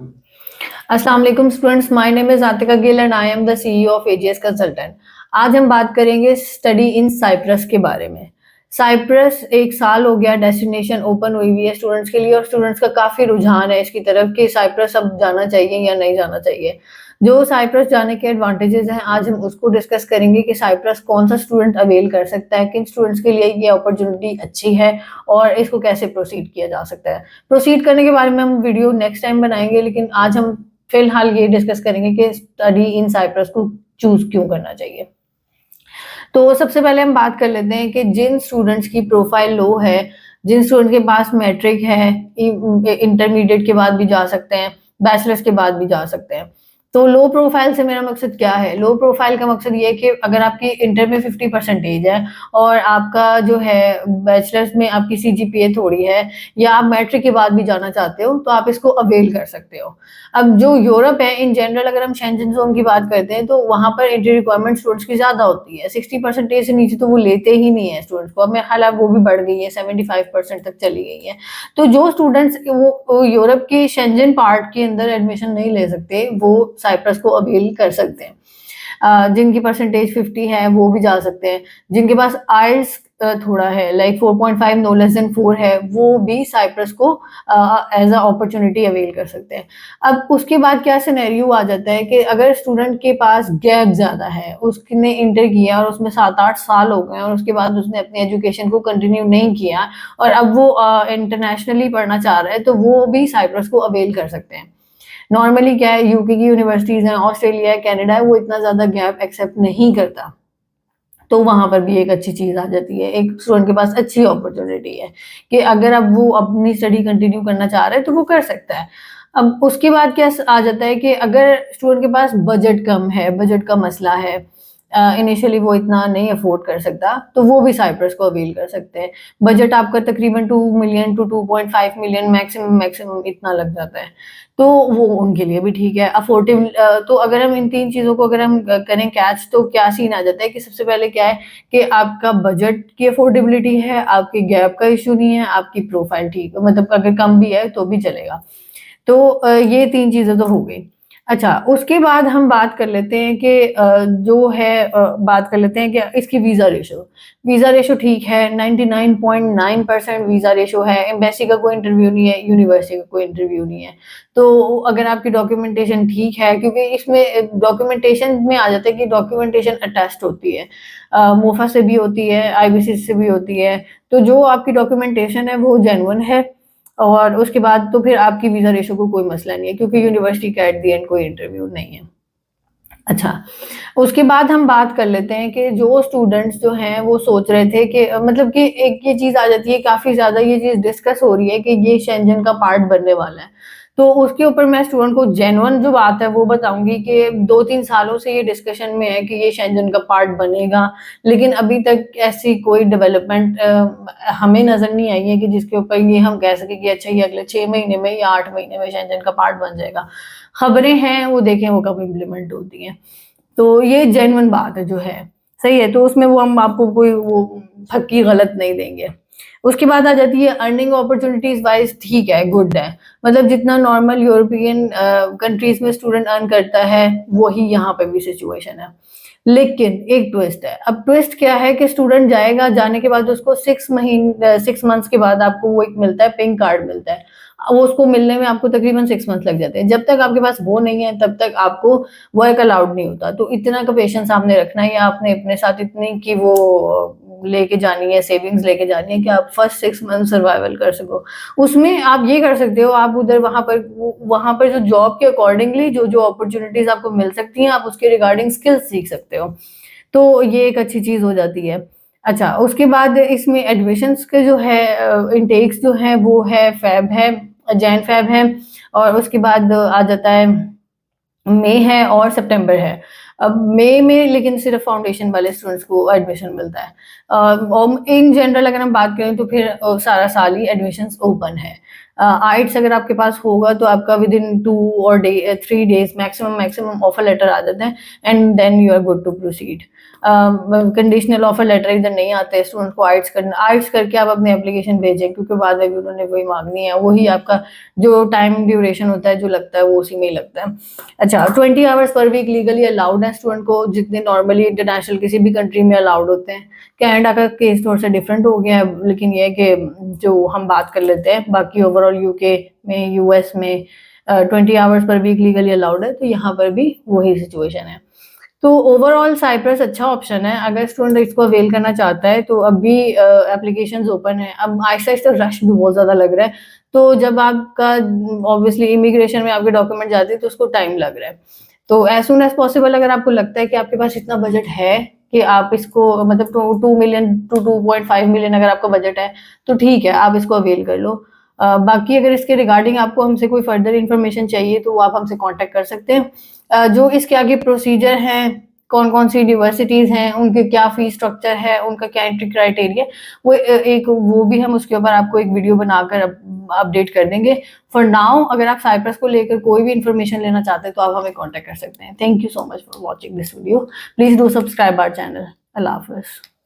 अस्सलाम वालेकुम students, my name is Atika Gill and I am the CEO of AGS consultant. आज हम बात करेंगे स्टडी इन साइप्रस के बारे में। साइप्रस एक साल हो गया डेस्टिनेशन ओपन हुई हुई है स्टूडेंट्स के लिए, और स्टूडेंट्स का काफ़ी रुझान है इसकी तरफ कि साइप्रस अब जाना चाहिए या नहीं जाना चाहिए। जो साइप्रस जाने के एडवांटेजेस हैं आज हम उसको डिस्कस करेंगे कि साइप्रस कौन सा स्टूडेंट अवेल कर सकता है, किन स्टूडेंट्स के लिए ये अपॉर्चुनिटी अच्छी है और इसको कैसे प्रोसीड किया जा सकता है। प्रोसीड करने के बारे में हम वीडियो नेक्स्ट टाइम बनाएंगे, लेकिन आज हम फिलहाल ये डिस्कस करेंगे कि स्टडी इन साइप्रस को चूज क्यों करना चाहिए। तो सबसे पहले हम बात कर लेते हैं कि जिन स्टूडेंट्स की प्रोफाइल लो है, जिन स्टूडेंट के पास मैट्रिक है, इंटरमीडिएट के बाद भी जा सकते हैं, बैचलर्स के बाद भी जा सकते हैं। तो लो प्रोफाइल से मेरा मकसद क्या है? लो प्रोफाइल का मकसद ये है कि अगर आपकी इंटर में 50% है और आपका जो है बैचलर्स में आपकी सीजीपीए थोड़ी है, या आप मैट्रिक के बाद भी जाना चाहते हो, तो आप इसको अवेल कर सकते हो। अब जो यूरोप है इन जनरल, अगर हम शेंजन जोन की बात करते हैं तो वहां पर एंट्री रिक्वायरमेंट स्टूडेंट्स की ज्यादा होती है। 60% से नीचे तो वो लेते ही नहीं है स्टूडेंट्स को। अब मेरे ख्याल वो भी बढ़ गई है, 75% तक चली गई है। तो जो स्टूडेंट्स वो यूरोप के शेंजन पार्ट के अंदर एडमिशन नहीं ले सकते, वो साइप्रस को अवेल कर सकते हैं। जिनकी परसेंटेज 50 है वो भी जा सकते हैं। जिनके पास आइल्स थोड़ा है, लाइक 4.5 नो लेस देन 4 है, वो भी साइप्रस को एज अ अपॉर्चुनिटी अवेल कर सकते हैं। अब उसके बाद क्या सिनेरियो आ जाता है कि अगर स्टूडेंट के पास गैप ज़्यादा है, उसने इंटर किया और उसमें 7-8 साल हो गए और उसके बाद उसने अपनी एजुकेशन को कंटिन्यू नहीं किया और अब वो इंटरनेशनली पढ़ना चाह रहा है, तो वो भी साइप्रस को अवेल कर सकते हैं। नॉर्मली क्या है, यूके की यूनिवर्सिटीज़ हैं, ऑस्ट्रेलिया है, कनाडा है, वो इतना ज़्यादा गैप एक्सेप्ट नहीं करता। तो वहाँ पर भी एक अच्छी चीज़ आ जाती है, एक स्टूडेंट के पास अच्छी अपॉर्चुनिटी है कि अगर अब वो अपनी स्टडी कंटिन्यू करना चाह रहा है तो वो कर सकता है। अब उसके बाद क्या आ जाता है कि अगर स्टूडेंट के पास बजट कम है, बजट का मसला है, इनिशियली वो इतना नहीं अफोर्ड कर सकता, तो वो भी साइप्रस को अवेल कर सकते हैं। बजट आपका तकरीबन 2 मिलियन टू 2.5 मिलियन मैक्सिमम इतना लग जाता है, तो वो उनके लिए भी ठीक है, अफोर्डेबल। तो अगर हम इन 3 चीज़ों को अगर हम करें कैच, तो क्या सीन आ जाता है कि सबसे पहले क्या है कि आपका बजट की अफोर्डेबिलिटी है, आपके गैप का इश्यू नहीं है, आपकी प्रोफाइल ठीक है, मतलब अगर कम भी है तो भी चलेगा। तो ये 3 चीज़ें तो हो गई। अच्छा, उसके बाद हम बात कर लेते हैं कि जो है बात कर लेते हैं कि इसकी वीज़ा रेशो। वीज़ा रेशो ठीक है, 99.9% वीज़ा रेशो है, एम्बेसी का कोई इंटरव्यू नहीं है, यूनिवर्सिटी का कोई इंटरव्यू नहीं है। तो अगर आपकी डॉक्यूमेंटेशन ठीक है, क्योंकि इसमें डॉक्यूमेंटेशन में आ जाता है कि डॉक्यूमेंटेशन अटेस्ट होती है, मोफा से भी होती है, आईबीसीएस से भी होती है, तो जो आपकी डॉक्यूमेंटेशन है वो जेन्युइन है, और उसके बाद तो फिर आपकी वीज़ा रेशो को कोई मसला नहीं है, क्योंकि यूनिवर्सिटी का एट द एंड कोई इंटरव्यू नहीं है। अच्छा, उसके बाद हम बात कर लेते हैं कि जो स्टूडेंट्स जो हैं वो सोच रहे थे कि मतलब कि एक ये चीज़ आ जाती है, काफ़ी ज़्यादा ये चीज़ डिस्कस हो रही है कि ये शेंजन का पार्ट बनने वाला है। तो उसके ऊपर मैं स्टूडेंट को जेन्युइन जो बात है वो बताऊँगी कि 2-3 सालों से ये डिस्कशन में है कि ये शेंजन का पार्ट बनेगा, लेकिन अभी तक ऐसी कोई डेवलपमेंट हमें नज़र नहीं आई है कि जिसके ऊपर ये हम कह सकें कि अच्छा ये अगले 6 महीने में या 8 महीने में शेंजन का पार्ट बन जाएगा। खबरें हैं, वो देखें वो कब इम्प्लीमेंट होती हैं। तो ये जेन्युइन बात है जो है, सही है, तो उसमें वो हम आपको कोई वो फक्की गलत नहीं देंगे। उसके बाद आ जाती है अर्निंग अपॉर्चुनिटीज वाइज, ठीक है, गुड है, मतलब जितना नॉर्मल यूरोपियन कंट्रीज में स्टूडेंट अर्न करता है वही यहाँ पे भी सिचुएशन है। लेकिन एक ट्विस्ट है। अब ट्विस्ट क्या है कि स्टूडेंट जाएगा, जाने के बाद उसको 6 मंथ्स के बाद आपको वो एक मिलता है, पिंक कार्ड मिलता है। वो उसको मिलने में आपको तकरीबन 6 मंथ लग जाते हैं। जब तक आपके पास वो नहीं है तब तक आपको वर्क अलाउड नहीं होता। तो इतना का पेशेंस आपने रखना है, या आपने अपने साथ इतनी की वो लेके जानी है, सेविंग्स लेके जानी है कि आप फर्स्ट 6 मंथ सर्वाइवल कर सको। उसमें आप ये कर सकते हो, आप उधर वहाँ पर जो जॉब के अकॉर्डिंगली जो जो अपॉर्चुनिटीज आपको मिल सकती हैं, आप उसके रिगार्डिंग स्किल्स सीख सकते हो। तो ये एक अच्छी चीज़ हो जाती है। अच्छा, उसके बाद इसमें एडमिशन्स के जो है इनटेक्स जो हैं वो है फ़ेब है, जैन फ़ेब है, और उसके बाद आ जाता है मई है और सितंबर है। अब मई में लेकिन सिर्फ फाउंडेशन वाले स्टूडेंट्स को एडमिशन मिलता है। और इन जनरल अगर हम बात करें तो फिर सारा साल ही एडमिशन्स ओपन है। आइट्स अगर आपके पास होगा तो आपका विद इन 2 और 3 डेज मैक्सिमम ऑफर लेटर आ जाते हैं and then you are good to proceed. Conditional offer letter इधर नहीं आते स्टूडेंट को आइट्स करके आप अपनी एप्लीकेशन भेजें, क्योंकि बाद में भी उन्होंने वही मांगनी है, वही आपका जो टाइम ड्यूरेशन होता है जो लगता है वो उसी में ही लगता है। अच्छा, 20 hours per week legally allowed है स्टूडेंट को, जितने नॉर्मली इंटरनेशनल किसी भी कंट्री में अलाउड होते हैं। कनाडा का केस थोड़ा सा डिफरेंट हो गया है, लेकिन ये है कि जो हम बात कर लेते हैं, बाकी ओवरऑल यूके में, यूएस में 20 hours per week legally allowed है, तो यहाँ पर भी वही सिचुएशन है। तो ओवरऑल साइप्रस अच्छा ऑप्शन है अगर स्टूडेंट इसको अवेल करना चाहता है। तो अभी एप्लीकेशंस ओपन है, अब आहिस्ता आहिस्ता रश भी बहुत ज़्यादा लग रहा है, तो जब आपका ऑब्वियसली इमिग्रेशन में आपके डॉक्यूमेंट जाते हैं तो उसको टाइम लग रहा है। तो एज सुन एज पॉसिबल अगर आपको लगता है कि आपके पास इतना बजट है कि आप इसको मतलब 2 मिलियन टू 2.5 मिलियन अगर आपका बजट है तो ठीक है, आप इसको अवेल कर लो। बाकी अगर इसके रिगार्डिंग आपको हमसे कोई फर्दर इन्फॉर्मेशन चाहिए तो आप हमसे कांटेक्ट कर सकते हैं। जो इसके आगे प्रोसीजर हैं, कौन कौन सी यूनिवर्सिटीज़ हैं, उनके क्या फीस स्ट्रक्चर है, उनका क्या एंट्री क्राइटेरिया, वो भी हम उसके ऊपर आपको एक वीडियो बनाकर अपडेट कर देंगे। फॉर नाउ अगर आप साइप्रस को लेकर कोई भी इन्फॉर्मेशन लेना चाहते हैं तो आप हमें कॉन्टेक्ट कर सकते हैं। Thank you so much for watching this video. Please do subscribe our channel. अल्लाह हाफिज़।